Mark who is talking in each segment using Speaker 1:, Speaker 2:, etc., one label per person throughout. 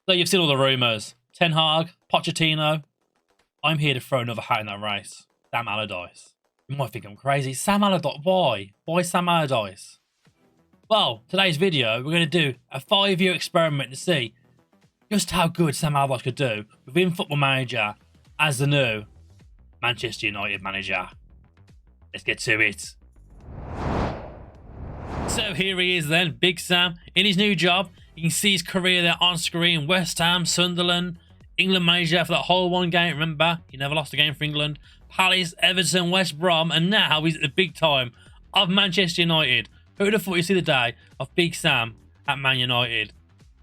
Speaker 1: So you've seen all the rumours. Ten Hag, Pochettino. I'm here to throw another hat in that race. Sam Allardyce. You might think I'm crazy. Sam Allardyce, why? Why Sam Allardyce? Well, today's video, we're going to do a 5-year experiment to see just how good Sam Allardyce could do within Football Manager as the new Manchester United manager. Let's get to it. So here he is then, Big Sam, in his new job. You can see his career there on screen. West Ham, Sunderland, England manager for that whole one game. Remember, he never lost a game for England. Palace, Everton, West Brom, and now he's at the big time of Manchester United. Who would have thought you'd see the day of Big Sam at Man United?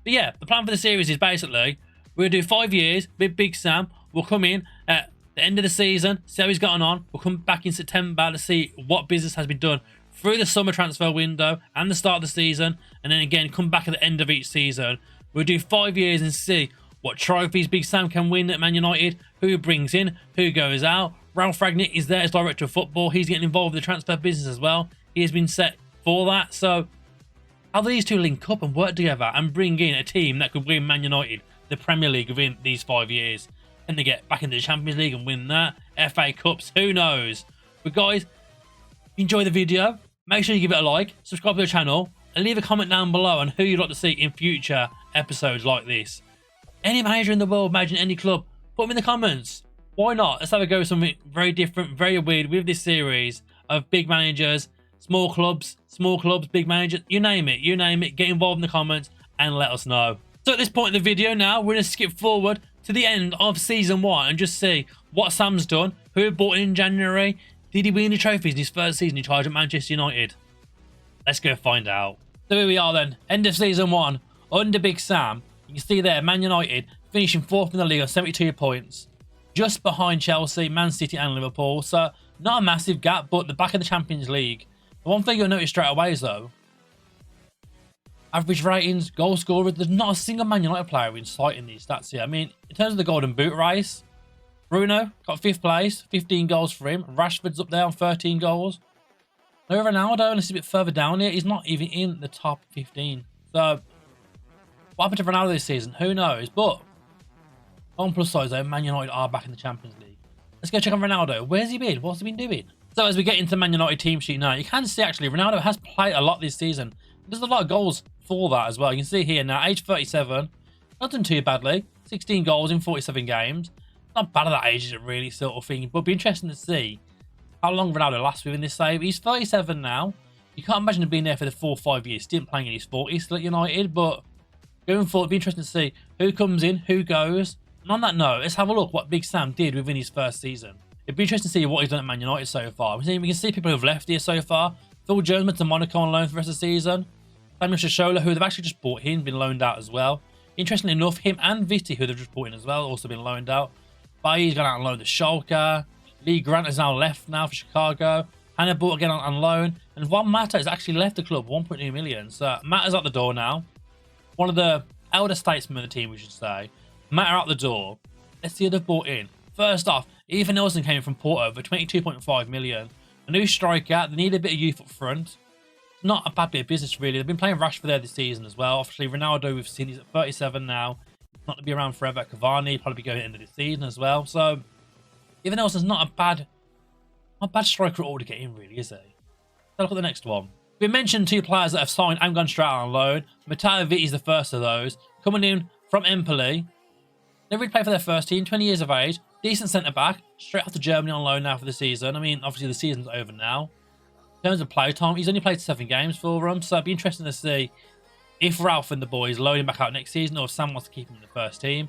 Speaker 1: But yeah, the plan for the series is basically we're going to do 5 years with Big Sam. We'll come in at the end of the season, see how he's gotten on. We'll come back in September to see what business has been done through the summer transfer window and the start of the season, and then again come back at the end of each season. We'll do 5 years and see what trophies Big Sam can win at Man United, who he brings in, who goes out. Ralph Ragnick is there as director of football. He's getting involved with the transfer business as well. He has been set for that. So how do these two link up and work together and bring in a team that could win Man United the Premier League within these 5 years, and they get back into the Champions League and win that, FA Cups, who knows? But guys, enjoy the video. Make sure you give it a like, subscribe to the channel, and leave a comment down below on who you'd like to see in future episodes like this. Any manager in the world, managing any club, put them in the comments. Why not? Let's have a go with something very different, very weird with this series of big managers, small clubs, big managers, you name it, get involved in the comments and let us know. So at this point in the video now, we're going to skip forward to the end of season 1 and just see what Sam's done, who he bought in January. Did he win any trophies in his first season in charge at Manchester United? Let's go find out. So here we are then, end of season 1, under Big Sam. You can see there, Man United finishing 4th in the league on 72 points. Just behind Chelsea, Man City and Liverpool. So not a massive gap, but the back of the Champions League. The one thing you'll notice straight away is though, average ratings, goal scorers, there's not a single Man United player in sight in these stats here. I mean, in terms of the Golden Boot race, Bruno got 5th place, 15 goals for him. Rashford's up there on 13 goals. No Ronaldo, unless he's a bit further down here, he's not even in the top 15. So, what happened to Ronaldo this season? Who knows? But, on plus side though, Man United are back in the Champions League. Let's go check on Ronaldo. Where's he been? What's he been doing? So, as we get into the Man United team sheet now, you can see actually Ronaldo has played a lot this season. There's a lot of goals for that as well. You can see here now, age 37, not done too badly. 16 goals in 47 games. Not bad at that age, is it really, sort of thing. But it'll be interesting to see how long Ronaldo lasts within this save. He's 37 now. You can't imagine him being there for the 4 or 5 years. Still playing in his 40s, still at United. But going forward, it'll be interesting to see who comes in, who goes. And on that note, let's have a look what Big Sam did within his first season. It'd be interesting to see what he's done at Man United so far. We can see people who've left here so far. Phil Jones went to Monaco on loan for the rest of the season. Mancehster United, who they've actually just bought in, been loaned out as well. Interestingly enough, him and Vitti, who they've just bought in as well, also been loaned out. Bailly's gone out on loan to Schalke. Lee Grant has now left now for Chicago. Hannah bought again on loan. And Juan Mata has actually left the club, 1.2 million. So Mata's out the door now. One of the elder statesmen of the team, we should say. Mata out the door. Let's see who they've bought in. First off, Ethan Nelson came in from Porto for 22.5 million. A new striker. They need a bit of youth up front. Not a bad bit of business, really. They've been playing Rashford there this season as well. Obviously, Ronaldo, we've seen he's at 37 now. Not to be around forever. Cavani probably be going at the end of the season as well. So, even Nelson's not a bad striker at all to get in, really, is he? Let's look at the next one. We mentioned 2 players that have signed and gone straight out on loan. Matteo Vitti is the first of those. Coming in from Empoli. Never really played for their first team, 20 years of age. Decent centre-back. Straight off to Germany on loan now for the season. I mean, obviously the season's over now. In terms of play time, he's only played 7 games for them, so it'd be interesting to see if Ralph and the boys load him back out next season or if Sam wants to keep him in the first team.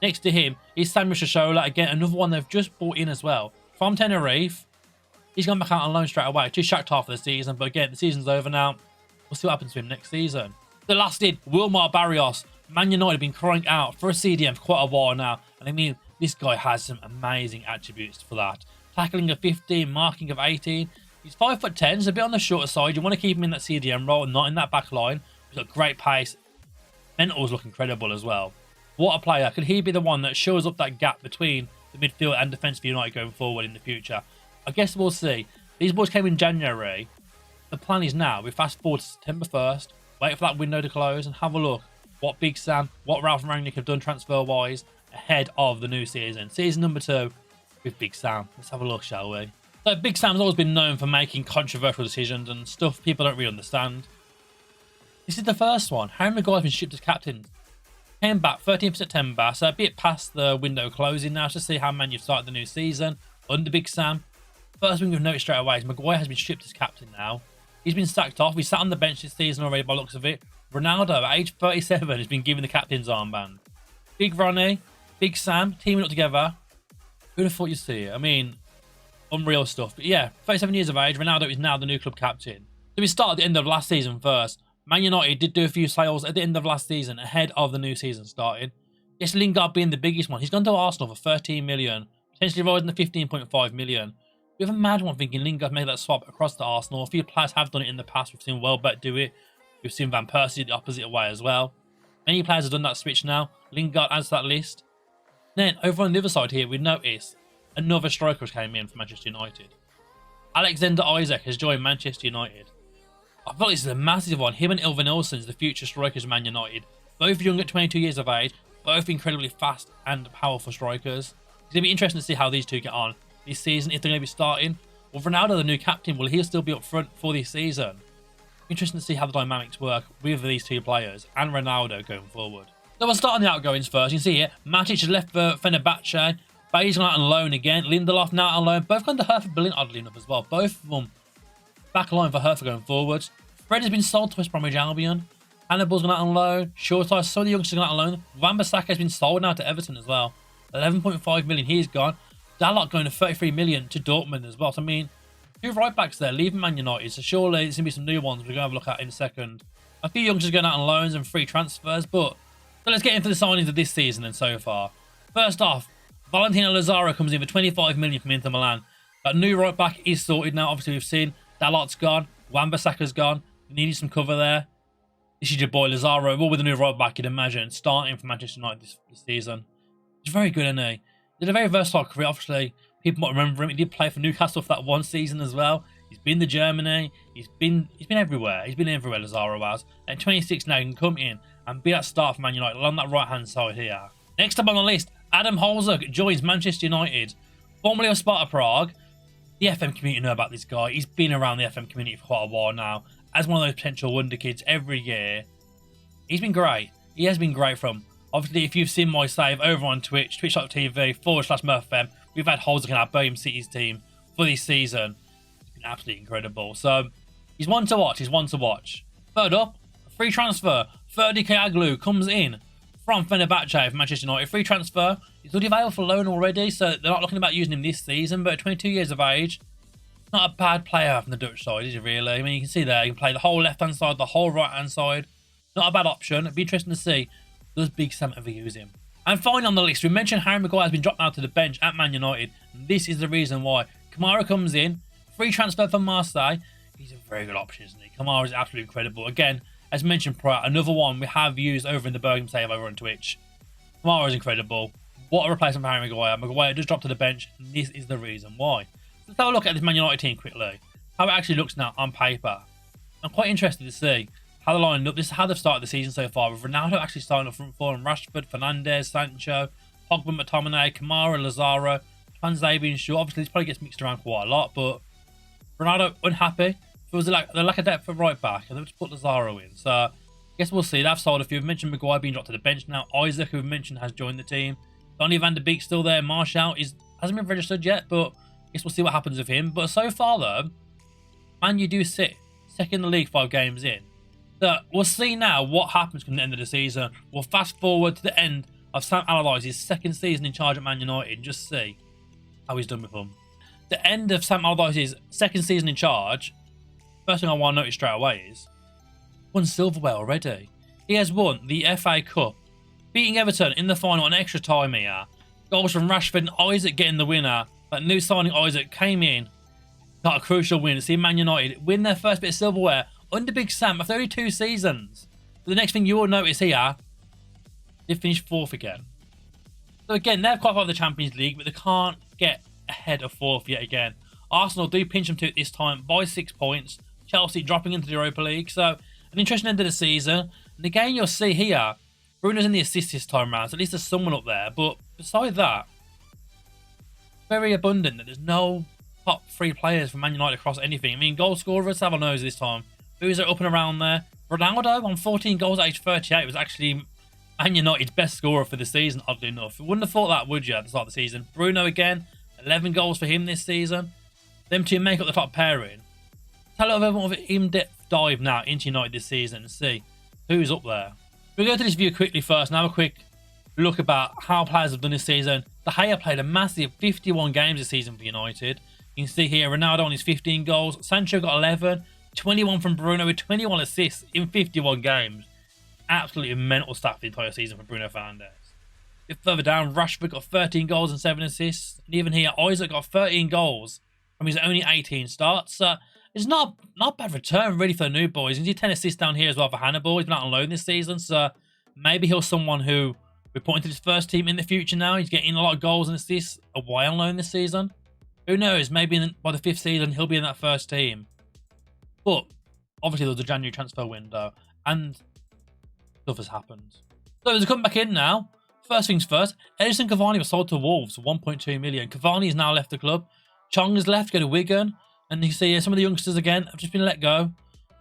Speaker 1: Next to him is Sam Allardyce, again, another one they've just bought in as well. From Tenerife, he's gone back out on loan straight away to Shakhtar for the season, but again, the season's over now. We'll see what happens to him next season. The last in, Wilmar Barrios. Man United have been crying out for a CDM for quite a while now, and I mean, this guy has some amazing attributes for that. Tackling of 15, marking of 18. He's 5'10", so a bit on the shorter side. You want to keep him in that CDM role and not in that back line. He's got great pace. Mental's look incredible as well. What a player. Could he be the one that shows up that gap between the midfield and defence for United going forward in the future? I guess we'll see. These boys came in January. The plan is now, we fast forward to September 1st, wait for that window to close and have a look what Big Sam, what Ralph Rangnick have done transfer-wise ahead of the new season. Season number 2 with Big Sam. Let's have a look, shall we? So Big Sam's always been known for making controversial decisions and stuff people don't really understand. This is the first one. Harry Mcguire's been shipped as captain. Came back 13th September, so a bit past the window closing now to see how Man You've started the new season under Big Sam. First thing we've noticed straight away is Mcguire has been shipped as captain now. He's been sacked off. He sat on the bench this season already by the looks of it. Ronaldo, at age 37, has been given the captain's armband. Big Ronnie, Big Sam, teaming up together. Who'd have thought you'd see it? I mean, unreal stuff. But yeah, 37 years of age, Ronaldo is now the new club captain. So we started at the end of last season first. Man United did do a few sales at the end of last season, ahead of the new season starting. Yes, Lingard being the biggest one. He's gone to Arsenal for 13 million, potentially rising to 15.5 million. We have a mad one thinking Lingard made that swap across to Arsenal. A few players have done it in the past. We've seen Welbeck do it. We've seen Van Persie the opposite way as well. Many players have done that switch now. Lingard adds to that list. Then, over on the other side here, we notice another striker came in for Manchester United. Alexander Isak has joined Manchester United. I feel like this is a massive one. Him and Ilvan Olsen's the future strikers of Man United. Both young at 22 years of age. Both incredibly fast and powerful strikers. It's going to be interesting to see how these two get on this season, if they're going to be starting. Well, Ronaldo, the new captain, will he still be up front for this season? Interesting to see how the dynamics work with these two players and Ronaldo going forward. So we'll start on the outgoings first. You can see here, Matic has left for Fenerbahce. Bailey's gone out on loan again. Lindelof now on loan. Both gone to Hertha Berlin, oddly enough, as well. Both of them back line for Hertha going forwards. Fred has been sold to West Bromwich Albion. Hannibal's gone out on loan. Shorteye, some of the youngsters gone out on loan. Wan-Bissaka has been sold now to Everton as well. 11.5 million, he's gone. Dalot going to 33 million to Dortmund as well. So, I mean, two right backs there leaving Man United. So surely there's going to be some new ones we're going to have a look at in a second. A few youngsters going out on loans and free transfers. But so let's get into the signings of this season and so far. First off, Valentino Lazaro comes in for 25 million from Inter Milan. That new right back is sorted now. Obviously, we've seen Dalot's gone. Wan-Bissaka's gone. Needed some cover there. This is your boy Lazaro. Well, with a new right back, you'd imagine, starting for Manchester United this season. He's very good, isn't he? He did a very versatile career. Obviously, people might remember him. He did play for Newcastle for that one season as well. He's been to Germany. He's been everywhere. He's been everywhere, Lazaro has. At 26 now, he can come in and be that start for Man United along that right-hand side here. Next up on the list, Adam Holzer joins Manchester United. Formerly of Sparta Prague. The FM community know about this guy. He's been around the FM community for quite a while now. As one of those potential wonder kids every year. He's been great. He has been great from. Obviously, if you've seen my save over on Twitch, twitch.tv/Murph FM, we've had Holzer in our Birmingham City's team for this season. It's been absolutely incredible. So, he's one to watch. He's one to watch. Third up, free transfer. Ferdi Kayaglu comes in from Fenerbahce for Manchester United. Free transfer. He's already available for loan already, so they're not looking about using him this season, but at 22 years of age, not a bad player from the Dutch side, is he really? I mean, you can see there, he can play the whole left-hand side, the whole right-hand side. Not a bad option. It'd be interesting to see, does Big Sam ever use him? And finally on the list, we mentioned Harry Mcguire has been dropped out to the bench at Man United. And this is the reason why. Kamara comes in, free transfer from Marseille. He's a very good option, isn't he? Kamara is absolutely incredible. Again, as mentioned prior, another one we have used over in the Birmingham save over on Twitch. Kamara is incredible. What a replacement for Harry Mcguire. Mcguire just dropped to the bench, and this is the reason why. Let's have a look at this Man United team quickly. How it actually looks now on paper. I'm quite interested to see how they're lined up. This is how they've started the season so far. With Ronaldo actually starting up front four and Rashford, Fernandes, Sancho, Pogba, McTominay, Kamara, Lazaro, Twanzebe being short. Obviously, this probably gets mixed around quite a lot, but Ronaldo unhappy. There was the lack of depth at right back, and they've just put Lazaro in. So, I guess we'll see. They've sold a few. I've mentioned Mcguire being dropped to the bench now. Isaac, who we've mentioned, has joined the team. Donny van der Beek still there. Martial hasn't been registered yet, but I guess we'll see what happens with him. But so far, though, Man U do sit second in the league 5 games in. So we'll see now what happens from the end of the season. We'll fast forward to the end of Sam Allardyce's second season in charge at Man United and just see how he's done with them. The end of Sam Allardyce's second season in charge, first thing I want to notice straight away is won silverware already. He has won the FA Cup, beating Everton in the final in extra time here. Goals from Rashford and Isaac getting the winner. That new signing Isaac came in, got a crucial win to see Man United win their first bit of silverware under Big Sam after only 2 seasons. But the next thing you will notice here, they finished 4th again. So again, they're qualified for the Champions League, but they can't get ahead of 4th yet again. Arsenal do pinch them to it this time by 6 points. Chelsea dropping into the Europa League. So an interesting end of the season. And again, you'll see here, Bruno's in the assist this time round, so at least there's someone up there. But beside that, very abundant that there's no top 3 players from Man United across anything. I mean, goal scorers, have a nose this time. Who's up and around there? Ronaldo on 14 goals at age 38 was actually Man United's best scorer for the season, oddly enough. You wouldn't have thought that, would you, at the start of the season? Bruno again, 11 goals for him this season. Them two make up the top pairing. Tell us everyone of an in-depth dive now into United this season and see who's up there. We'll go to this view quickly first and have a quick look about how players have done this season. De Gea played a massive 51 games this season for United. You can see here Ronaldo on his 15 goals. Sancho got 11. 21 from Bruno with 21 assists in 51 games. Absolutely mental stat for the entire season for Bruno Fernandes. A bit further down, Rashford got 13 goals and 7 assists. And even here, Isaac got 13 goals from his only 18 starts. It's not a bad return really for the new boys. He's 10 assists down here as well for Hannibal. He's been out on loan this season, so maybe he'll someone who we're pointing to his first team in the future now. He's getting a lot of goals and assists away on loan this season. Who knows? Maybe by the 5th season he'll be in that first team. But obviously there was a January transfer window and stuff has happened. So as we come back in now, first things first, Edison Cavani was sold to Wolves for 1.2 million. Cavani has now left the club. Chong has left, go to Wigan. And you see some of the youngsters again have just been let go.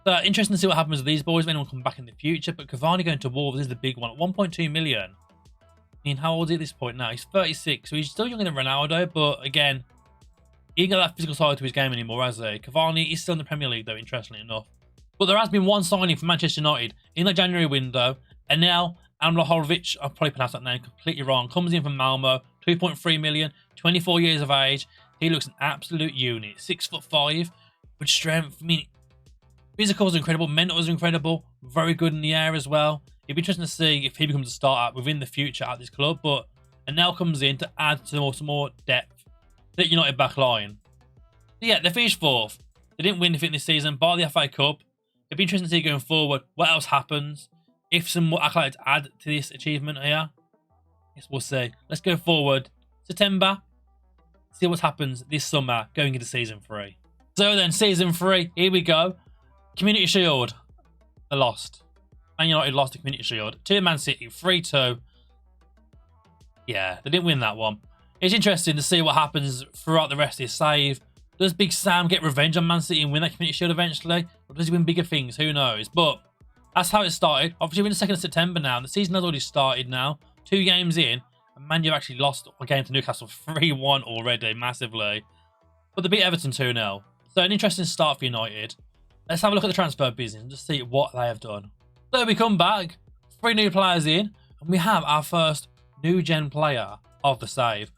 Speaker 1: So interesting to see what happens with these boys, if anyone come back in the future. But Cavani going to Wolves is the big one at 1.2 million. I mean, how old is he at this point now? He's 36, so he's still younger than Ronaldo. But again, he ain't got that physical side to his game anymore, has he? Cavani is still in the Premier League, though, interestingly enough. But there has been one signing for Manchester United in that January window. And now, Amlohorovic, I've probably pronounced that name completely wrong, comes in from Malmo, 2.3 million, 24 years of age. He looks an absolute unit. 6'5", with strength. I mean, physical is incredible. Mental is incredible. Very good in the air as well. It'd be interesting to see if he becomes a starter within the future at this club. But Anel comes in to add some more depth to the United back line. So yeah, they finished 4th. They didn't win anything this season, bar the FA Cup. It'd be interesting to see going forward what else happens. If some more accolades add to this achievement here. Yes, we'll see. Let's go forward. September. See what happens this summer going into season 3. So then, season 3, here we go. Community Shield. They lost. Man United lost the Community Shield to Man City, 3-2. Yeah, they didn't win that one. It's interesting to see what happens throughout the rest of this save. Does Big Sam get revenge on Man City and win that Community Shield eventually? Or does he win bigger things? Who knows? But that's how it started. Obviously, we're in the 2nd of September now. The season has already started now. 2 games in. Man U actually lost a game to Newcastle 3-1 already, massively. But they beat Everton 2-0. So an interesting start for United. Let's have a look at the transfer business and just see what they have done. So we come back, 3 new players in, and we have our first new gen player of the save.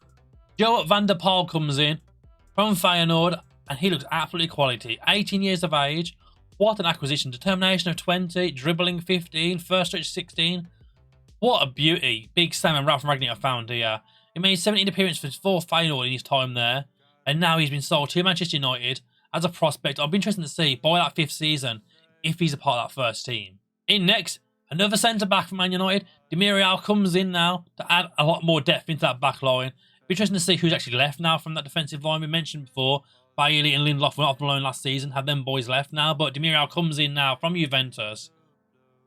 Speaker 1: Joe van der Paal comes in from Feyenoord, and he looks absolutely quality. 18 years of age. What an acquisition. Determination of 20, dribbling 15, first stretch 16. What a beauty Big Sam and Ralph Rangnick have found here. He made 17 appearances for Feyenoord in his time there. And now he's been sold to Manchester United as a prospect. I'll be interested to see by that 5th season if he's a part of that first team. In next, another centre-back from Man United. Demiral comes in now to add a lot more depth into that back line. Be interesting to see who's actually left now from that defensive line we mentioned before. Bailey and Lindelof were off the line last season. Have them boys left now. But Demiral comes in now from Juventus.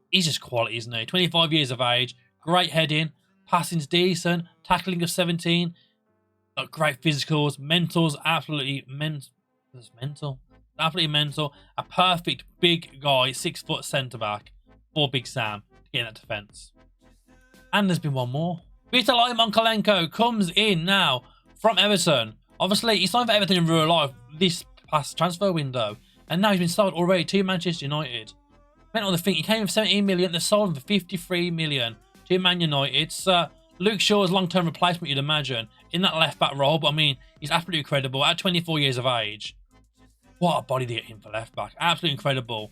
Speaker 1: He's just quality, isn't he? 25 years of age. Great heading, passing's decent, tackling of 17, great physicals, mentals, absolutely mental. Absolutely mental. A perfect big guy, 6-foot centre-back for Big Sam to get in that defence. And there's been one more. Vitaly Monkalenko comes in now from Everton. Obviously, he signed for Everton in real life this past transfer window. And now he's been sold already to Manchester United. Mental to think, he came in for 17 million, they sold him for 53 million. To Man United. It's Luke Shaw's long-term replacement, you'd imagine, in that left-back role. But, I mean, he's absolutely incredible. At 24 years of age, what a body to get him for left-back. Absolutely incredible.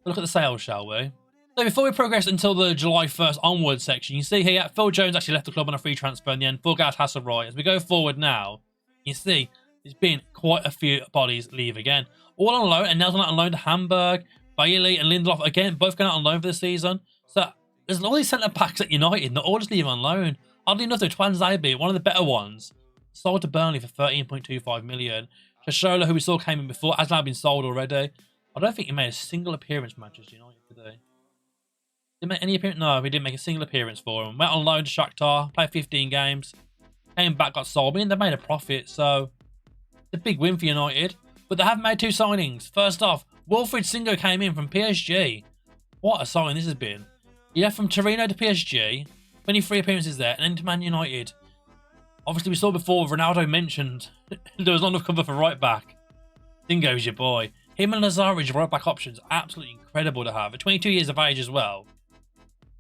Speaker 1: Look at the sales, shall we? So, before we progress until the July 1st onward section, you see here, Phil Jones actually left the club on a free transfer in the end. Fulgas has right. As we go forward now, you see, there's been quite a few bodies leave again. All on loan, and Nelson out on loan to Hamburg. Bailey and Lindelof, again, both going out on loan for the season. So, there's all these centre-backs at United that all just leave on loan. Oddly enough, though, Twan Zabi, one of the better ones, sold to Burnley for 13.25 million. Shashola, who we saw came in before, has now been sold already. I don't think he made a single appearance for Manchester United today. Did he make any appearance? No, he didn't make a single appearance for him. Went on loan to Shakhtar, played 15 games, came back, got sold. I mean, they made a profit, so it's a big win for United. But they have made 2 signings. First off, Wilfried Singo came in from PSG. What a signing this has been. He left from Torino to PSG, 23 appearances there, and then to Man United. Obviously, we saw before, Ronaldo mentioned there was not enough cover for right back. Singo's your boy. Him and Lazaro as your right back options, absolutely incredible to have. At 22 years of age as well,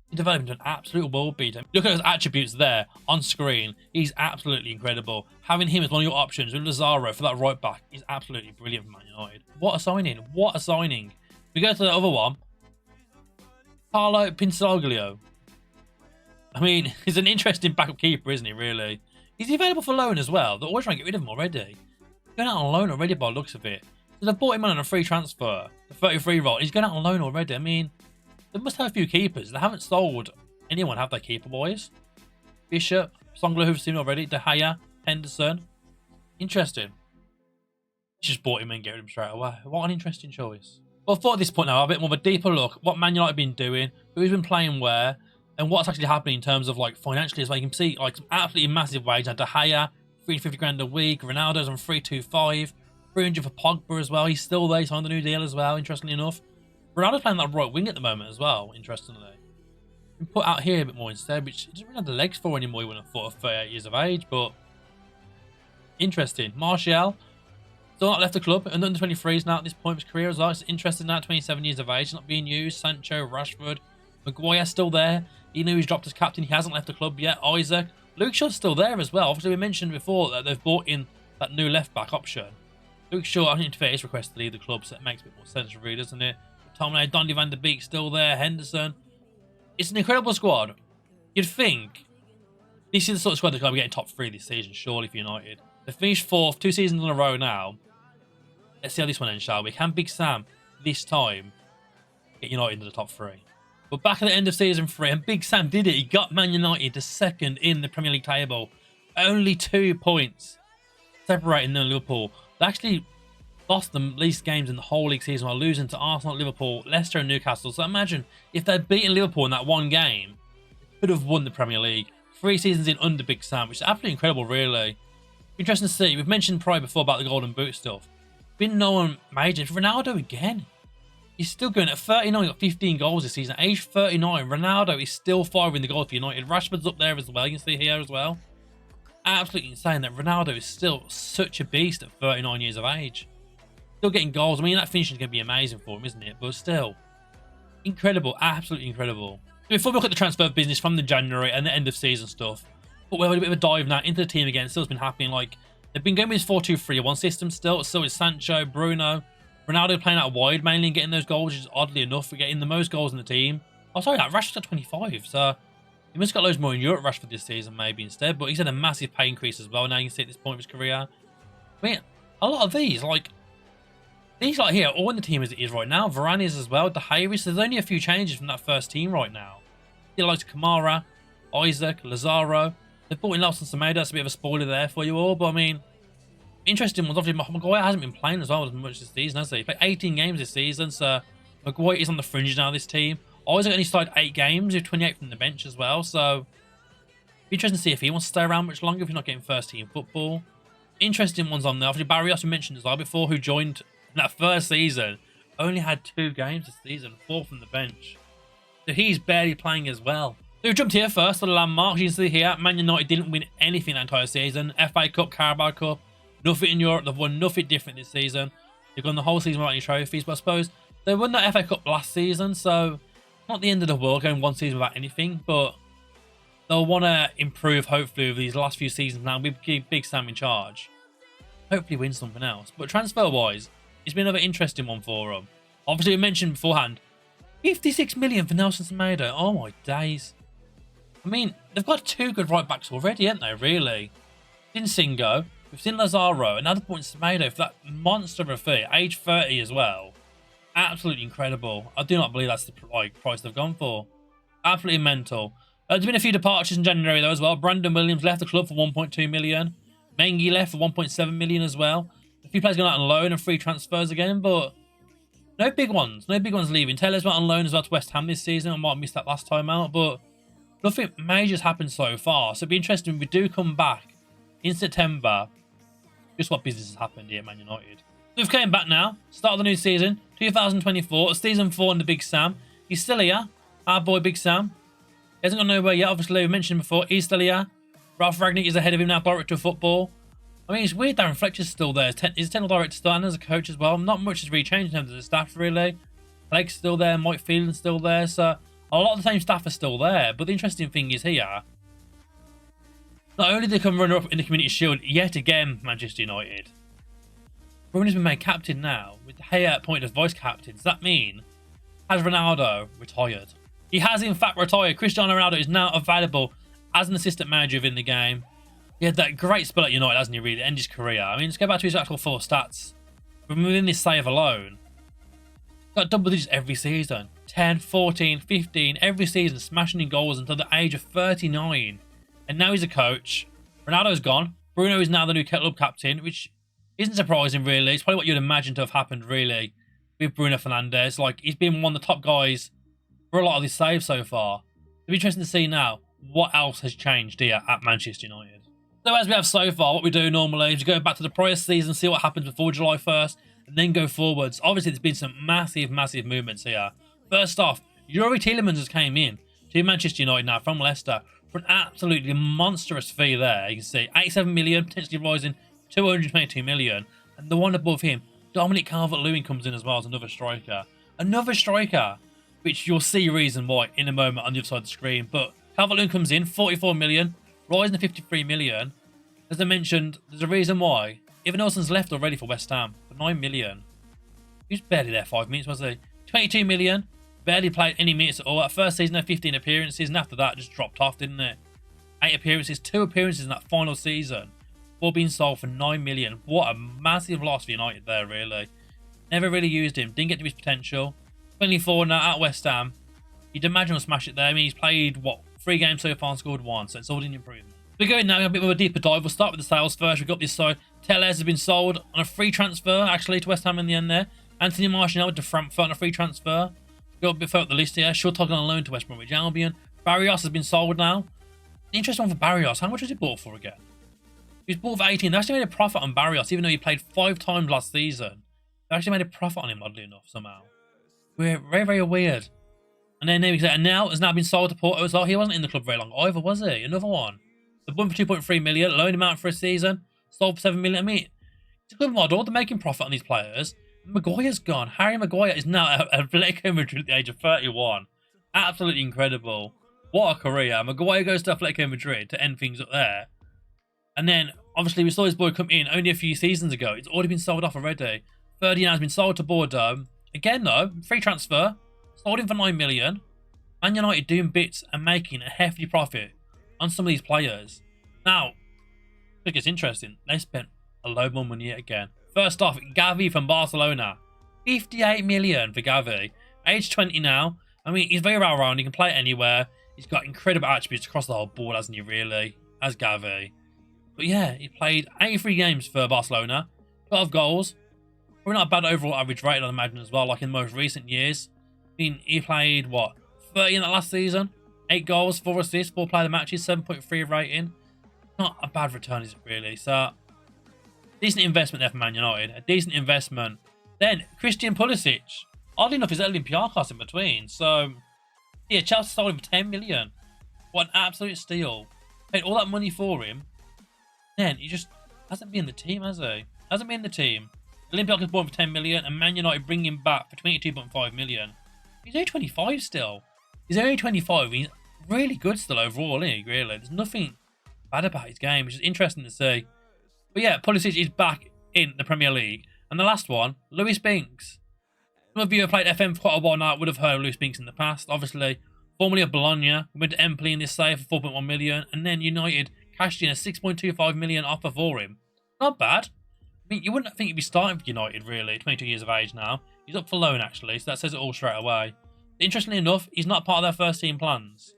Speaker 1: he developed into an absolute world beater. Look at his attributes there on screen. He's absolutely incredible. Having him as one of your options with Lazaro for that right back is absolutely brilliant for Man United. What a signing. What a signing. We go to the other one. Carlo Pinsoglio. I mean, he's an interesting backup keeper, isn't he, really? Is he available for loan as well? They're always trying to get rid of him already. He's going out on loan already by the looks of it. So they've bought him on a free transfer. The 33 role. He's going out on loan already. I mean, they must have a few keepers. They haven't sold anyone, have they, keeper boys? Bishop, Songler, who've seen already. De Gea, Henderson. Interesting. Just bought him and get rid of him straight away. What an interesting choice. Well, for this point now, a bit more of a deeper look. What Man United have been doing, who's been playing where, and what's actually happening in terms of like financially as well. You can see like some absolutely massive wage. De Gea, 350 grand a week. Ronaldo's on 325. 300 for Pogba as well. He's still there. He signed the new deal as well, interestingly enough. Ronaldo's playing that right wing at the moment as well, interestingly. Been put out here a bit more instead, which he doesn't really have the legs for anymore, you wouldn't have thought, of 38 years of age, but interesting. Martial, still not left the club, and under 23s now at this point of his career as well. It's interesting now, 27 years of age, not being used. Sancho, Rashford, Mcguire still there. He knew he's dropped as captain. He hasn't left the club yet. Isaac, Luke Shaw's still there as well. Obviously, we mentioned before that they've bought in that new left-back option. Luke Shaw, I think, his request to leave the club, so it makes a bit more sense to read, doesn't it? Tomlin, Donny van der Beek still there, Henderson. It's an incredible squad. You'd think this is the sort of squad that's going to be getting top 3 this season, surely, for United. They've finished 4th, 2 seasons in a row now. Let's see how this one ends, shall we? Can Big Sam, this time, get United into the top 3? But back at the end of season 3, and Big Sam did it. He got Man United to 2nd in the Premier League table. Only 2 points separating them and Liverpool. They actually lost the least games in the whole league season while losing to Arsenal, Liverpool, Leicester and Newcastle. So imagine if they'd beaten Liverpool in that one game, they could have won the Premier League. 3 seasons in under Big Sam, which is absolutely incredible, really. Interesting to see. We've mentioned probably before about the Golden Boot stuff. Been no one major. Ronaldo again. He's still going at 39, he got 15 goals this season. Age 39, Ronaldo is still firing the goals for United. Rashford's up there as well, you can see here as well. Absolutely insane that Ronaldo is still such a beast at 39 years of age. Still getting goals. I mean, that finish is going to be amazing for him, isn't it? But still, incredible, absolutely incredible. Before we look at the transfer business from the January and the end of season stuff, but we'll have a bit of a dive now into the team again. Still's been happening. Like, they've been going with this 4-2-3-1 system still. So is Sancho, Bruno, Ronaldo playing out wide mainly and getting those goals, which is oddly enough, for getting the most goals in the team. Oh, sorry, that Rashford's got 25, so he must have got loads more in Europe, Rashford, this season, maybe instead. But he's had a massive pay increase as well. Now you can see at this point of his career. I mean, a lot of these here, all in the team as it is right now. Varane is as well. De Gea is. There's only a few changes from that first team right now. He likes Kamara, Isaac, Lazaro. They've brought in Nelson Semedo. That's a bit of a spoiler there for you all. But I mean, interesting ones. Obviously, Mcguire hasn't been playing as well as much this season, has he? He played 18 games this season, so Mcguire is on the fringe now, this team. Isaac only started 8 games with 28 from the bench as well, so interesting to see if he wants to stay around much longer if he's not getting first team football. Interesting ones on there. Obviously, Barrios, we mentioned as well before, who joined in that first season, only had 2 games this season, 4 from the bench. So he's barely playing as well. So we jumped here first for the landmarks. You can see here, Man United didn't win anything that entire season. FA Cup, Carabao Cup, nothing in Europe. They've won nothing different this season. They've gone the whole season without any trophies, but I suppose they won that FA Cup last season, so not the end of the world going one season without anything, but they'll want to improve, hopefully, with these last few seasons now with Big Sam in charge. Hopefully win something else. But transfer-wise, it's been another interesting one for them. Obviously, we mentioned beforehand, 56 million for Nelson Semedo. Oh my days. I mean, they've got 2 good right-backs already, haven't they, really? We've seen Singo, we've seen Lazaro, another point Semedo for that monster of a fee, age 30 as well. Absolutely incredible. I do not believe that's the price they've gone for. Absolutely mental. There's been a few departures in January though as well. Brandon Williams left the club for 1.2 million. Mengi left for 1.7 million as well. A few players going out on loan and free transfers again, but No big ones. No big ones leaving. Taylor's went on loan as well to West Ham this season. I might have missed that last time out, but nothing major's happened so far. So it'll be interesting if we do come back in September. Just what business has happened here at Man United. So we've came back now. Start of the new season. 2024. Season 4 under Big Sam. He's still here. Our boy Big Sam. He hasn't gone nowhere yet. Obviously, we mentioned him before. He's still here. Ralph Ragnick is ahead of him now. Director of football. I mean, it's weird Darren Fletcher's still there. He's a technical director still and as a coach as well. Not much has really changed in terms of the staff, really. Blake's still there. Mike Phelan's still there. So a lot of the same staff are still there. But the interesting thing is here, not only did they come runner-up in the Community Shield yet again, Manchester United, Bruno's been made captain now, with De Gea appointed as vice-captain. Does that mean, has Ronaldo retired? He has in fact retired. Cristiano Ronaldo is now available as an assistant manager within the game. He had that great spell at United, hasn't he, really? End his career. I mean, let's go back to his actual full stats. From within this save alone, got double digits every season. 10, 14, 15, every season, smashing in goals until the age of 39. And now he's a coach. Ronaldo's gone. Bruno is now the new club captain, which isn't surprising, really. It's probably what you'd imagine to have happened, really, with Bruno Fernandes. Like, he's been one of the top guys for a lot of these saves so far. It'll be interesting to see now what else has changed here at Manchester United. So as we have so far, what we do normally is go back to the prior season, see what happens before July 1st, and then go forwards. Obviously, there's been some massive movements here. First off, Yuri Tielemans has came in to Manchester United now from Leicester for an absolutely monstrous fee there. You can see 87 million, potentially rising 222 million. And the one above him, Dominic Calvert-Lewin comes in as well as another striker. Another striker, which you'll see reason why in a moment on the other side of the screen. But Calvert-Lewin comes in, 44 million. Rising to 53 million. As I mentioned, there's a reason why. Evan Nelson's left already for West Ham for 9 million. He was barely there 5 minutes, was he? 22 million. Barely played any minutes at all. That first season had 15 appearances, and after that just dropped off, didn't it? 8 appearances, 2 appearances in that final season. 4 being sold for 9 million. What a massive loss for United there, really. Never really used him. Didn't get to his potential. 24 now at West Ham. You'd imagine he'll smash it there. I mean, he's played, what, 3 games so far and scored 1, so it's all an improvement. We're going now a bit of a deeper dive. We'll start with the sales first. We've got this side. Tellez has been sold on a free transfer, actually, to West Ham in the end there. Anthony Martial to Frankfurt on a free transfer. Got a bit further up the list here. Shortog on loan to West Bromwich Albion. Barrios has been sold now. Interesting one for Barrios. How much was he bought for again? He was bought for 18. They actually made a profit on Barrios, even though he played 5 times last season. They actually made a profit on him, oddly enough, somehow. We're very weird. And then and now has now been sold to Porto as well. He wasn't in the club very long either, was he? Another one. The one for 2.3 million, loaned him out for a season, sold for 7 million. I mean, it's a good model. They're making profit on these players. Maguire's gone. Harry Maguire is now at Atletico Madrid at the age of 31. Absolutely incredible. What a career. Maguire goes to Atletico Madrid to end things up there. And then, obviously, we saw his boy come in only a few seasons ago. It's already been sold off already. Ferdinand has been sold to Bordeaux. Again, though, free transfer. Sold him for 9 million. Man United doing bits and making a hefty profit on some of these players. Now, I think it's interesting. They spent a load more money yet again. First off, Gavi from Barcelona. 58 million for Gavi. Age 20 now. I mean, he's very well-rounded. He can play anywhere. He's got incredible attributes across the whole board, hasn't he, really? As Gavi. But yeah, he played 83 games for Barcelona. 12 goals. Probably not a bad overall average rating, I'd imagine, as well, like in the most recent years. I mean, he played, what, 30 in that last season? 8 goals, 4 assists, 4 player matches, 7.3 rating. Not a bad return, is it, really? So, decent investment there for Man United. A decent investment. Then, Christian Pulisic. Oddly enough, he's at Olympiacos in between. So, yeah, Chelsea sold him for 10 million. What an absolute steal. Paid all that money for him. Then, he just hasn't been in the team, has he? Hasn't been in the team. Olympiacos bought him for 10 million, and Man United bring him back for 22.5 million. He's only 25 still. He's only 25. He's really good still overall, isn't he, really? There's nothing bad about his game, which is interesting to see. But yeah, Pulisic is back in the Premier League. And the last one, Lewis Binks. Some of you who have played FM for quite a while now would have heard of Lewis Binks in the past. Obviously, formerly of Bologna, went to Empoli in this save for 4.1 million. And then United cashed in a 6.25 million offer for him. Not bad. I mean, you wouldn't think he'd be starting for United, really. 22 years of age now. He's up for loan, actually, so that says it all straight away. Interestingly enough, he's not part of their first team plans.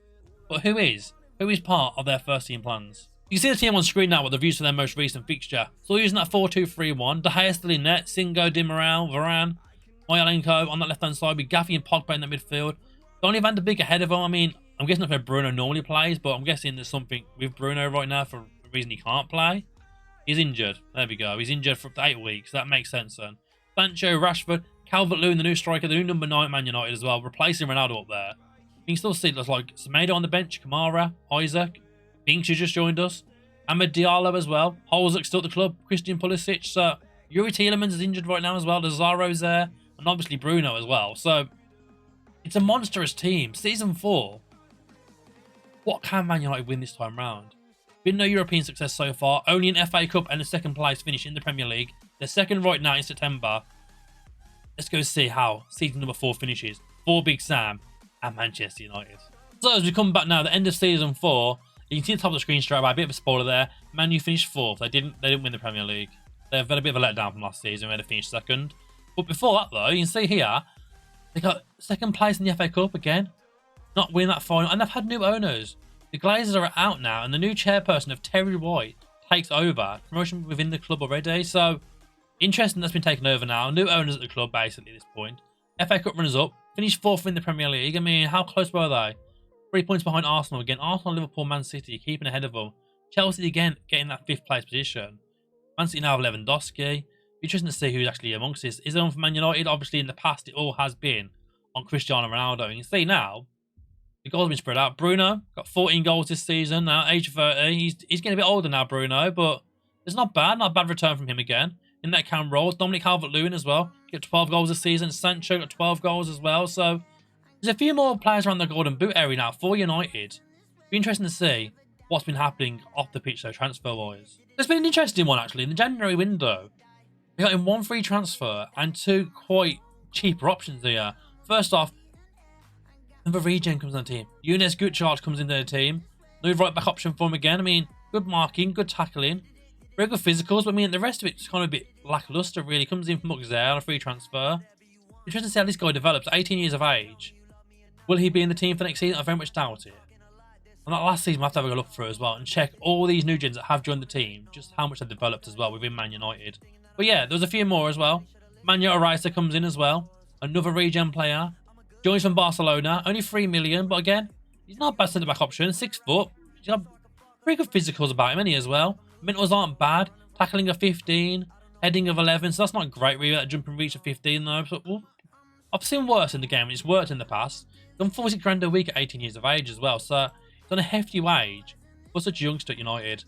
Speaker 1: But who is? Who is part of their first team plans? You can see the team on screen now with the views for their most recent fixture. Still using that 4-2-3-1. De Gea still in net. Singo, Di Maral, Varane. Moyalenko on that left-hand side with Gaffy and Pogba in the midfield. Donny van de Beek ahead of him. I mean, I'm guessing that's where Bruno normally plays, but I'm guessing there's something with Bruno right now for a reason he can't play. He's injured. There we go. He's injured for up to 8 weeks. That makes sense then. Sancho, Rashford, Calvert-Lewin, the new striker, the new number 9 at Man United as well, replacing Ronaldo up there. You can still see there's like Semedo on the bench, Kamara, Isaac, Binks who just joined us, Amad Diallo as well. Holzer still at the club, Christian Pulisic. So Yuri Tielemans is injured right now as well. Lazaro's there, and obviously Bruno as well. So it's a monstrous team. Season 4. What can Man United win this time round? Been no European success so far. Only an FA Cup and a second place finish in the Premier League. They're second right now in September. Let's go see how season number 4 finishes for Big Sam and Manchester United. So as we come back now, the end of season 4, you can see the top of the screen straight away. A bit of a spoiler there. Man U finished 4th. They didn't win the Premier League. They've had a bit of a letdown from last season where they finished 2nd. But before that though, you can see here, they got 2nd place in the FA Cup again. Not winning that final. And they've had new owners. The Glazers are out now, and the new chairperson of Terry White takes over. Promotion within the club already. So interesting that's been taken over now. New owners at the club basically at this point. FA Cup runners up. Finished 4th in the Premier League. I mean, how close were they? 3 points behind Arsenal again. Arsenal, Liverpool, Man City keeping ahead of them. Chelsea again getting that 5th place position. Man City now have Lewandowski. Interesting to see who's actually amongst this. Is it on for Man United? Obviously in the past it all has been on Cristiano Ronaldo. You can see now the goals have been spread out. Bruno got 14 goals this season now, age 30. He's getting a bit older now, Bruno, but it's not bad. Not a bad return from him again. In that cam role. Dominic Calvert-Lewin as well. Got 12 goals this season. Sancho got 12 goals as well. So there's a few more players around the Golden Boot area now for United. Be interesting to see what's been happening off the pitch though, transfer-wise. There's been an interesting one actually. In the January window, we got in 1 free transfer and 2 quite cheaper options here. First off, another regen comes on the team. Younes Gutschardt comes into the team. New right back option for him again. I mean, good marking, good tackling. Very good physicals, but I mean, the rest of it's kind of a bit lackluster, really. Comes in from Mcguire on a free transfer. Interesting to see how this guy develops. 18 years of age. Will he be in the team for next season? I very much doubt it. And that last season, we'll have to have a look through as well and check all these new gens that have joined the team, just how much they've developed as well within Man United. But yeah, there's a few more as well. Mancehster United comes in as well. Another regen player. Joins from Barcelona. Only 3 million, but again, he's not a bad centre-back option. 6 foot. He's got pretty good physicals about him, isn't he, as well? Mentals aren't bad. Tackling of 15. Heading of 11. So that's not great, really, that jumping reach of 15, though. So, well, I've seen worse in the game, and it's worked in the past. Done 46 grand a week at 18 years of age as well. So, he's on a hefty wage for such a youngster at United.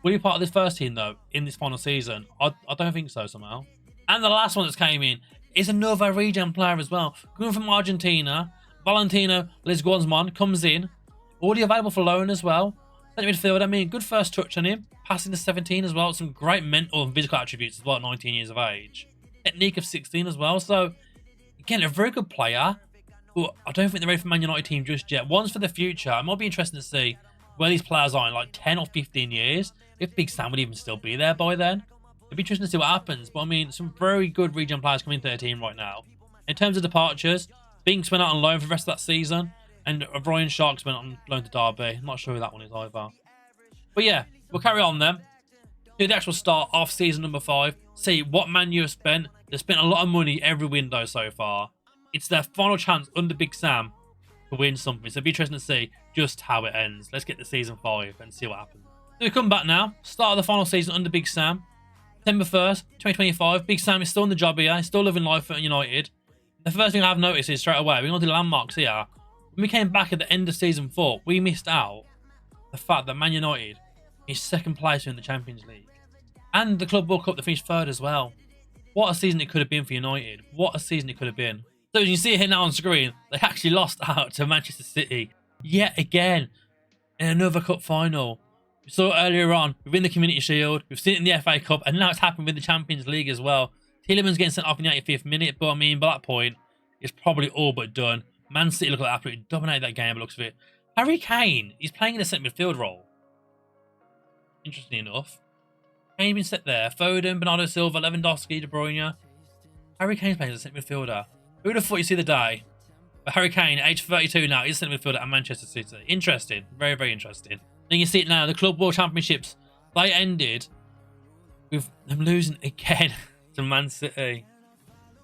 Speaker 1: Will he be part of this first team, though, in this final season? I don't think so, somehow. And the last one that's came in is another regen player as well. Coming from Argentina, Valentino Lesguazman comes in. Already available for loan as well. Centre midfield, I mean, good first touch on him. Passing to 17 as well. Some great mental and physical attributes as well at 19 years of age. Technique of 16 as well. So, again, a very good player. But I don't think they're ready for Man United team just yet. One's for the future. It might be interesting to see where these players are in like 10 or 15 years. If Big Sam would even still be there by then. It'd be interesting to see what happens. But I mean, some very good region players coming into their team right now. In terms of departures, Binks went out on loan for the rest of that season. And Ryan Sharks went on loan to Derby. I'm not sure who that one is either. But yeah, we'll carry on then. Do the actual start of season number 5. See what Man U have spent. They've spent a lot of money every window so far. It's their final chance under Big Sam to win something. So it'll be interesting to see just how it ends. Let's get to season 5 and see what happens. So we come back now. Start of the final season under Big Sam. September 1st, 2025. Big Sam is still in the job here. He's still living life at United. The first thing I've noticed is straight away, we're going to do landmarks here. When we came back at the end of season 4, we missed out the fact that Man United is 2nd place in the Champions League. And the Club World Cup, they finished 3rd as well. What a season it could have been for United. What a season it could have been. So as you see here now on screen, they actually lost out to Manchester City yet again in another cup final. We saw it earlier on within the Community Shield. We've seen it in the FA Cup, and now it's happened with the Champions League as well. Tielemans getting sent off in the 85th minute, but I mean, by that point, it's probably all but done. Man City look like they absolutely dominated that game by the looks of it. Harry Kane, he's playing in a centre midfield role. Interesting enough. Kane been set there. Foden, Bernardo Silva, Lewandowski, De Bruyne. Harry Kane's playing as a centre midfielder. Who would have thought you'd see the day? But Harry Kane, age 32 now, is a centre midfielder at Manchester City. Interesting. Very, very interesting. And you can see it now. The Club World Championships, they ended with them losing again to Man City.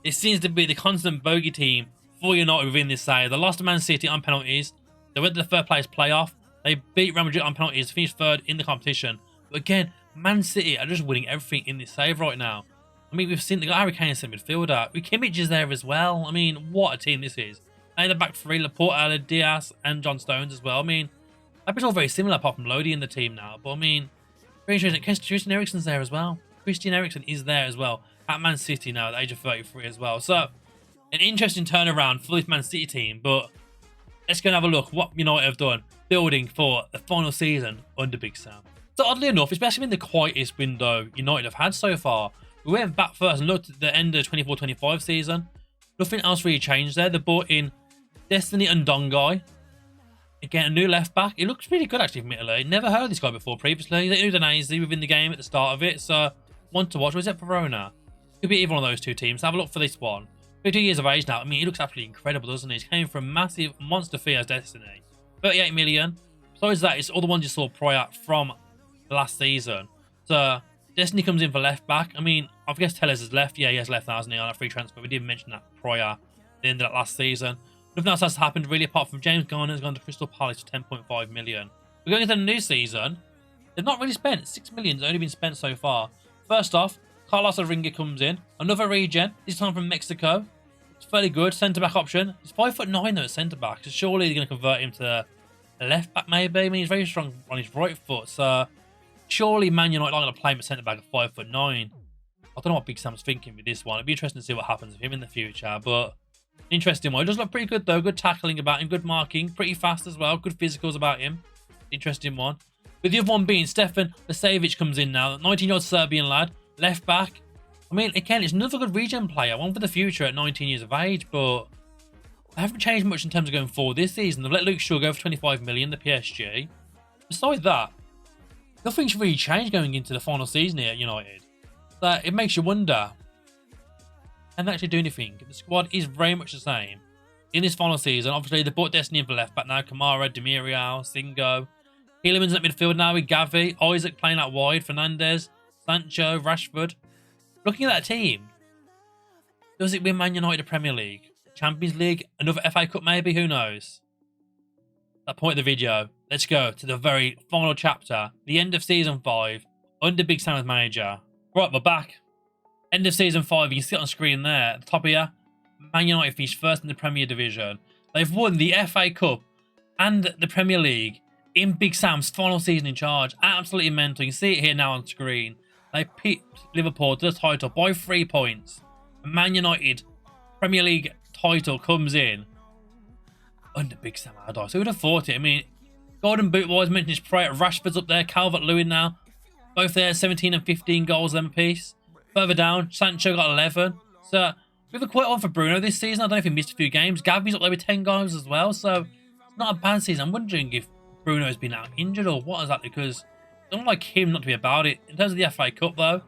Speaker 1: It seems to be the constant bogey team for United within this side. They lost to Man City on penalties. They went to the third place playoff. They beat Real Madrid on penalties, finished third in the competition. But again, Man City are just winning everything in this save right now. I mean, we've seen they got Harry Kane as a midfielder. Kimmich is there as well. I mean, what a team this is. And the back three, Laporte, Diaz, and John Stones as well. I mean, that's all very similar apart from Lodi in the team now. But I mean, very interesting. Christian Eriksen's there as well. Christian Eriksen is there as well at Man City now at the age of 33 as well. So, an interesting turnaround for this Man City team. But let's go and have a look what United have done building for the final season under Big Sam. So oddly enough, it's basically been the quietest window United have had so far. We went back first and looked at the end of the 24-25 season. Nothing else really changed there. They brought in Destiny and Dongai. Again, a new left back. He looks pretty good actually from Italy. Never heard of this guy before previously. He's Udinese within the game at the start of it. So, one to watch. Was it Verona? Could be either one of those two teams. Have a look for this one. 50 years of age now. I mean, he looks absolutely incredible, doesn't he? He's came from massive monster fee as Destiny. 38 million. Besides that, it's all the ones you saw prior from last season. So, Destiny comes in for left back. I mean, I guess Tellez has left. Yeah, he has left now, hasn't he, on a free transfer. We didn't mention that prior the end of that last season. Nothing else has happened really apart from James Garner has gone to Crystal Palace for 10.5 million. We're going into the new season. They've not really spent. 6 million has only been spent so far. First off, Carlos Aringa comes in. Another regen, this time from Mexico. It's fairly good. Centre-back option. He's 5'9" though at centre-back. So surely they're going to convert him to a left-back maybe. I mean, he's very strong on his right foot. So surely Man United are going to play him at centre-back at 5'9". I don't know what Big Sam's thinking with this one. It'd be interesting to see what happens with him in the future. But interesting one. He does look pretty good though. Good tackling about him. Good marking. Pretty fast as well. Good physicals about him. Interesting one. With the other one being Stefan Lisavic comes in now. 19-year-old Serbian lad. Left back. I mean, again, it's another good regen player. One for the future at 19 years of age. But they haven't changed much in terms of going forward this season. They've let Luke Shaw go for 25 million, the PSG. Besides that, nothing's really changed going into the final season here at United. So it makes you wonder, can they actually do anything? The squad is very much the same. In this final season, obviously they brought Destiny in for left back now. Kamara, Demirial, Singo. Hielemans at midfield now with Gavi. Isaac playing out wide. Fernandes, Sancho, Rashford. Looking at that team, does it win Man United the Premier League? Champions League? Another FA Cup maybe? Who knows? That point of the video, let's go to the very final chapter. The end of Season 5 under Big Sam as manager. Right, we're back. End of Season 5, you can see it on screen there. At the top here, Man United finished first in the Premier Division. They've won the FA Cup and the Premier League in Big Sam's final season in charge. Absolutely mental. You can see it here now on screen. They beat Liverpool to the title by 3 points. Man United Premier League title comes in under Big Sam Allardyce. Who would have thought it? I mean, Golden Boot wise, mentioned his prayer. Rashford's up there. Calvert-Lewin now. Both there, 17 and 15 goals them apiece. Further down, Sancho got 11. So, we have a quite one for Bruno this season. I don't know if he missed a few games. Gavi's up there with 10 goals as well. So, it's not a bad season. I'm wondering if Bruno's been out injured or what is that, because I don't like him not to be about it. In terms of the FA Cup, though,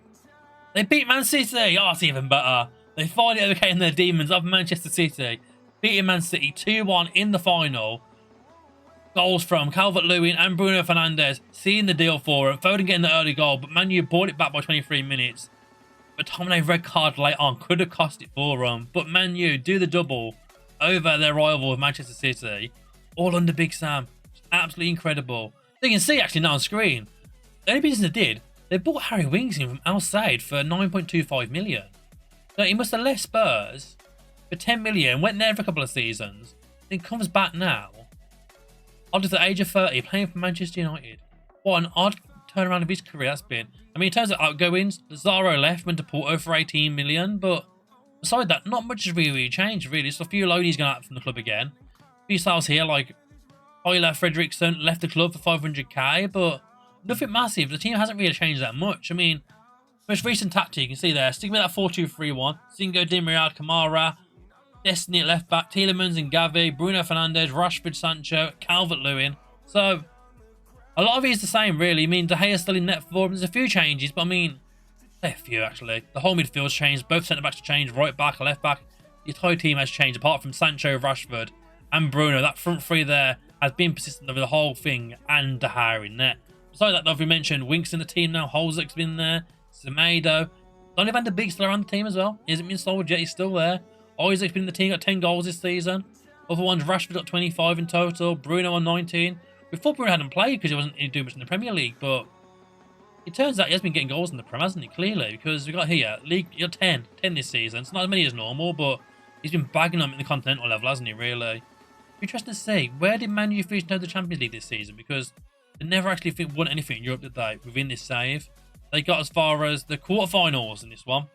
Speaker 1: they beat Man City. Oh, it's even better. They finally overcame their demons of Manchester City. Beating Man City 2-1 in the final. Goals from Calvert-Lewin and Bruno Fernandes. Seeing the deal for him. Foden getting the early goal, but Man U brought it back by 23 minutes. But McTominay red card late on could have cost it for them. But Man U do the double over their rival of Manchester City. All under Big Sam. It's absolutely incredible. So you can see actually now on screen. The only business they did, they bought Harry Winks in from Al Sadd for 9.25 million. So he must have left Spurs for 10 million, went there for a couple of seasons, then comes back now. After the age of 30, playing for Manchester United. What an odd turnaround of his career that's been. I mean, in terms of outgoings, Lazaro left, went to Porto for 18 million, but beside that, not much has really changed, really. Just a few loanies gone out from the club again. A few sales here, like Euler Fredriksson left the club for 500k, but nothing massive. The team hasn't really changed that much. I mean, most recent tactic, you can see there, sticking with that 4-2-3-1. Singo, Demirial, Kamara, Destiny at left back, Tielemans and Gavi, Bruno Fernandes, Rashford, Sancho, Calvert-Lewin. So, a lot of it is the same, really. I mean, De Gea's still in net form. There's a few changes, but I mean, a few actually. The whole midfield's changed. Both centre-backs have changed. Right back, left back. The entire team has changed, apart from Sancho, Rashford, and Bruno. That front three there has been persistent over the whole thing, and De Gea in net. Besides that, though, we mentioned Winks in the team now. Holzer's been there. Semedo. Donny van de Beek's still around the team as well. He hasn't been sold yet. He's still there. Isaac's been in the team, got 10 goals this season. Other ones, Rashford got 25 in total. Bruno on 19. We thought Bruno hadn't played because he wasn't doing much in the Premier League, but it turns out he has been getting goals in the Prem, hasn't he? Clearly, because we got here, League, you're 10 this season. It's not as many as normal, but he's been bagging them in the continental level, hasn't he, really? Interesting to see, where did Man U finish the Champions League this season? Because they never actually won anything in Europe, did they, within this save? They got as far as the quarterfinals in this one.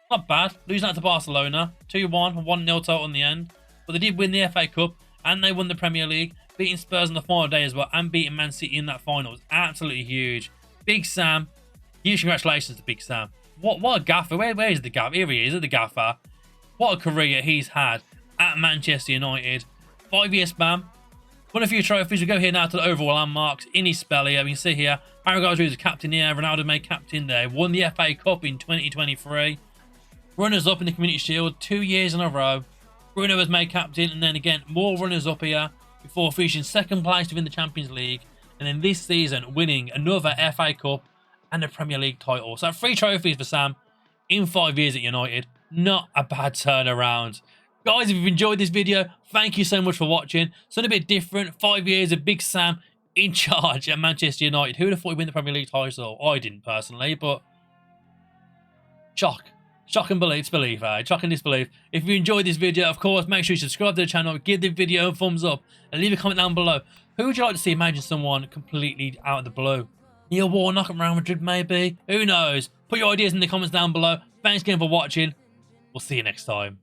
Speaker 1: Not bad, losing out to Barcelona, 2-1, 1-0 total in the end. But they did win the FA Cup, and they won the Premier League, beating Spurs on the final day as well, and beating Man City in that final. It was absolutely huge. Big Sam, huge congratulations to Big Sam. What a gaffer, where is the gaffer? Here he is, the gaffer. What a career he's had at Manchester United. 5-year span. Won a few trophies. We go here now to the overall landmarks. In his spell here, we can see here, Maguire was captain here, Ronaldo made captain there. Won the FA Cup in 2023. Runners-up in the Community Shield 2 years in a row. Bruno was made captain, and then again, more runners-up here before finishing second place within the Champions League. And then this season, winning another FA Cup and a Premier League title. So 3 trophies for Sam in 5 years at United. Not a bad turnaround. Guys, if you've enjoyed this video, thank you so much for watching. Something a bit different. 5 years of Big Sam in charge at Manchester United. Who would have thought he'd win the Premier League title? I didn't personally, but shock. Shock and disbelief, eh? Shock and disbelief. If you enjoyed this video, of course, make sure you subscribe to the channel, give the video a thumbs up, and leave a comment down below. Who would you like to see managing someone completely out of the blue? Neil Warnock at Real Madrid, maybe? Who knows? Put your ideas in the comments down below. Thanks again for watching. We'll see you next time.